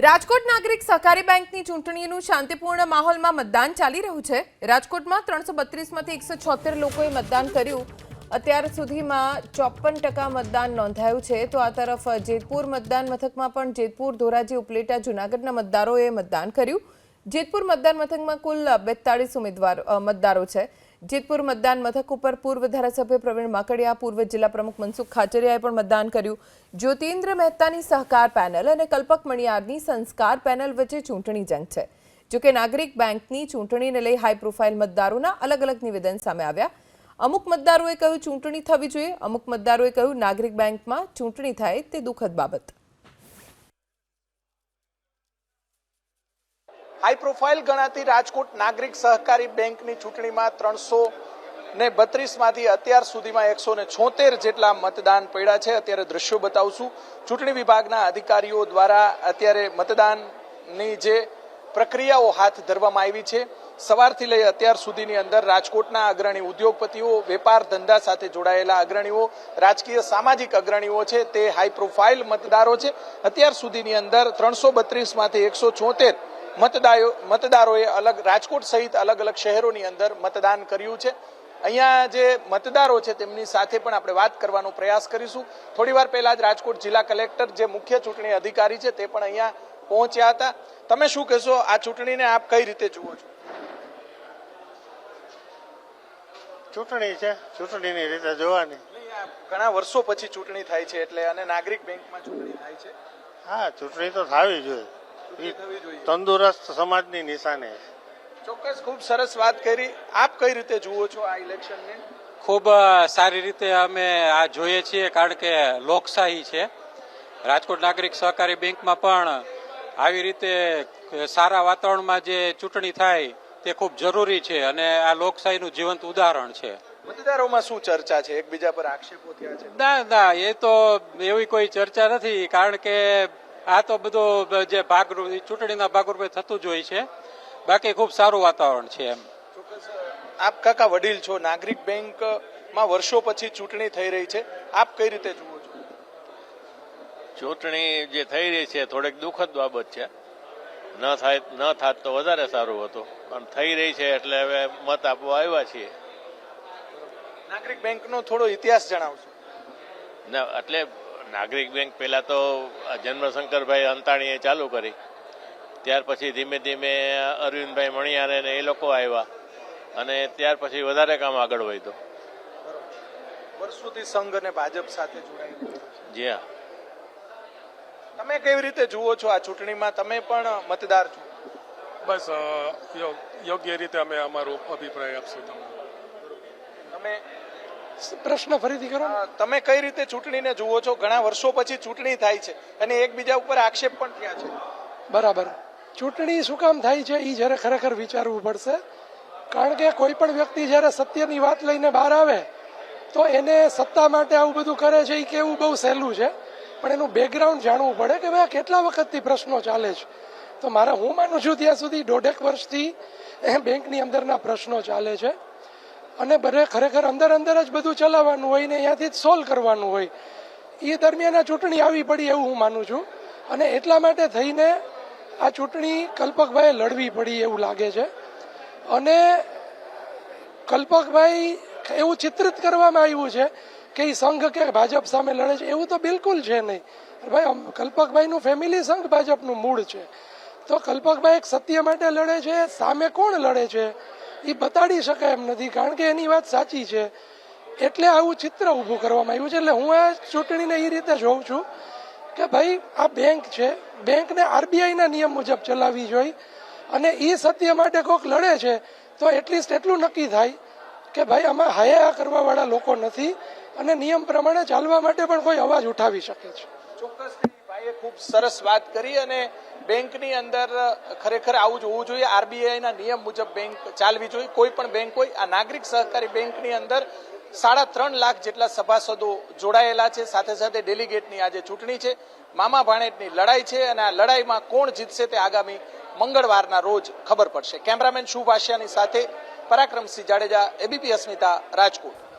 રાજકોટ નાગરિક સહકારી બેંકની ચૂંટણીનું શાંતિપૂર્ણ માહોલમાં મતદાન ચાલી રહ્યું છે। રાજકોટમાં 332માંથી 176 લોકોએ મતદાન કર્યું। અત્યાર સુધીમાં 54% મતદાન નોંધાયું છે। તો આ તરફ જેતપુર મતદાન મથકમાં પણ જેતપુર, ધોરાજી, ઉપલેટા, જૂનાગઢના મતદારોએ મતદાન કર્યું। જેતપુર મતદાન મથકમાં કુલ 42 મતદારો છે। જેતપુર મતદાન મથક ઉપર પૂર્વ ધારાસભ્ય પ્રવીણ માકડિયા, પૂર્વ જિલ્લા પ્રમુખ મનસુખ ખાચરિયાએ પણ મતદાન કર્યું। જ્યોતિન્દ્ર મહેતાની સહકાર પેનલ અને કલ્પક મણિયારની સંસ્કાર પેનલ વચ્ચે ચૂંટણી જંગ છે। જો કે નાગરિક બેંકની ચૂંટણીને લઈ હાઈ પ્રોફાઇલ મતદારોના અલગ અલગ નિવેદન સામે આવ્યા। અમુક મતદારોએ કહ્યું ચૂંટણી થવી જોઈએ, અમુક મતદારોએ કહ્યું નાગરિક બેંકમાં ચૂંટણી થાય તે દુઃખદ બાબત। हाई प्रोफाइल गणाती राजकोट नागरिक सहकारी बेंकनी चूंटणीमां 332 अत्यार सुधीमां 176 जेटला मतदान पड्या छे। अत्यारे दृश्यो बतावशुं। चूंटणी विभागना अधिकारीओ द्वारा अत्यारे मतदाननी जे प्रक्रियाओ हाथ धरवामां आवी छे। सवारथी लई अत्यार सुधीनी अंदर राजकोटना अग्रणी उद्योगपतिओ, वेपार धंधा साथे जोडायेला अग्रणीओ, राजकीय सामाजिक अग्रणीओ छे ते हाई प्रोफाइल मतदारो छे। अत्यार सुधीनी अंदर 332 मांथी 176 मतदारोए अलग राजकोट सहित अलग अलग शहरोनी अंदर मतदान कर्युं छे। अहींया जे मतदारो छे तेमनी साथे पण आपणे वात करवानो प्रयास करीशुं। थोड़ीवार पहेला ज राजकोट जिल्ला कलेक्टर जे मुख्य चूंटणी अधिकारी छे ते पण अहींया पहोंच्या हता। तमे शुं कहेशो, आ चूंटणीने आप कई रीते जुओ छो? चूंटणी छे, चूंटणीनी रीते जोवानी। घणा वर्षो पछी चूंटणी थाय छे એટલે અને નાગરિક બેંકમાં ચૂંટણી થાય છે। હા, ચૂંટણી તો થવી જોઈએ। તંદુરસ્ત સમાજની નિશાની। ચોક્કસ, ખૂબ સરસ વાત કરી। આપ કઈ રીતે જુઓ છો આ ઇલેક્શનને? ખૂબ સારી રીતે અમે આ જોઈએ છીએ, કારણ કે લોકશાહી છે। રાજકોટ નાગરિક સહકારી બેંકમાં પણ આવી રીતે સારા વાતાવરણમાં જે ચૂંટણી થાય તે ખૂબ જરૂરી છે અને આ લોકશાહીનું જીવંત ઉદાહરણ છે। મતદારોમાં શું ચર્ચા છે? એકબીજા પર આક્ષેપો થયા છે? ના, એ તો એવી કોઈ ચર્ચા નથી, કારણ કે આ તો બધું જે ભાગરૂપ ચૂંટણીના ભાગરૂપે થતું જ હોય છે। બાકી ખૂબ સારું વાતાવરણ છે એમ। ચોક્કસ, આપ કાકા વડીલ છો, નાગરિક બેંકમાં વર્ષો પછી ચૂંટણી થઈ રહી છે, આપ કઈ રીતે જુઓ છો? ચૂંટણી જે થઈ રહી છે થોડીક દુઃખદ બાબત છે। ન થાત તો વધારે સારું હતું, પણ થઈ રહી છે એટલે હવે મત આપવા આવ્યા છીએ। નાગરિક બેંકનો થોડો ઇતિહાસ જણાવશો? ના, એટલે નાગરિક બેંક પહેલા તો જન્મશંકરભાઈ અંતાણીએ ચાલુ કરી, ત્યાર પછી ધીમે ધીમે અરવિંદભાઈ મણિયારે ને એ લોકો આવ્યા અને ત્યાર પછી વધારે કામ આગળ વધ્યું। વર્ષોથી સંઘ અને ભાજપ સાથે જોડાયેલું છે। જી હા। તમે કેવી રીતે જુઓ છો આ ચૂંટણીમાં? તમે પણ મતદાર છો? બસ યોગ્ય રીતે અમે અમારો અભિપ્રાય આપશું તમને। તમે પ્રશ્ન ફરીથી કરો। તમે કઈ રીતે ચૂંટણીને જુઓ છો? ઘણા વર્ષો પછી ચૂંટણી થાય છે અને એકબીજા ઉપર આક્ષેપ પણ થયા છે। બરાબર, ચૂંટણી શું કામ થાય છે એ જયારે ખરેખર વિચારવું પડશે, કારણ કે કોઈ પણ વ્યક્તિ જયારે સત્યની વાત લઈને બહાર આવે તો એને સત્તા માટે આવું બધું કરે છે એ કેવું બહુ સહેલું છે, પણ એનું બેકગ્રાઉન્ડ જાણવું પડે કે ભાઈ કેટલા વખતથી પ્રશ્નો ચાલે છે। તો હું માનું છું ત્યાં સુધી 1.5 વર્ષથી બેંકની અંદરના પ્રશ્નો ચાલે છે અને ખરેખર અંદર જ બધું ચલાવવાનું હોય ને અહીંયાથી જ સોલ્વ કરવાનું હોય। એ દરમિયાન આ ચૂંટણી આવી પડી એવું હું માનું છું અને એટલા માટે થઈને આ ચૂંટણી કલ્પકભાઈએ લડવી પડી એવું લાગે છે। અને કલ્પકભાઈ એવું ચિત્રિત કરવામાં આવ્યું છે કે એ સંઘ કે ભાજપ સામે લડે છે, એવું તો બિલકુલ છે નહીં ભાઈ। કલ્પકભાઈનું ફેમિલી સંઘ ભાજપનું મૂળ છે, તો કલ્પકભાઈ એક સત્ય માટે લડે છે, સામે કોણ લડે છે એ બતાડી શકાય એમ નથી, કારણ કે એની વાત સાચી છે એટલે આવું ચિત્ર ઊભું કરવામાં આવ્યું છે। એટલે હું આ ચૂંટણીને એ રીતે જોઉં છું કે ભાઈ આ બેંક છે, બેંકને આરબીઆઈના નિયમ મુજબ ચલાવવી જોઈએ અને એ સત્ય માટે કોઈક લડે છે તો એટલીસ્ટ એટલું નક્કી થાય કે ભાઈ આમાં હયા કરવા વાળા લોકો નથી અને નિયમ પ્રમાણે ચાલવા માટે પણ કોઈ અવાજ ઉઠાવી શકે છે। ચોક્કસ, ભાઈએ ખૂબ સરસ વાત કરી અને બેંકની અંદર ખરેખર આવું જ હોવું જોઈએ, આરબીઆઈના નિયમ મુજબ બેંક ચાલવી જોઈએ, કોઈ પણ બેંક હોય। આ નાગરિક સહકારી બેંકની અંદર 3.5 લાખ જેટલા સભાસદો જોડાયેલા છે, સાથે સાથે ડેલિગેટની આજે ચૂંટણી છે, મામા ભાણેજની લડાઈ છે અને આ લડાઈમાં કોણ જીતશે તે આગામી મંગળવારના રોજ ખબર પડશે। કેમેરામેન શુભ આશિયાની સાથે પરાક્રમસિંહ જાડેજા, એબીપી અસ્મિતા, રાજકોટ।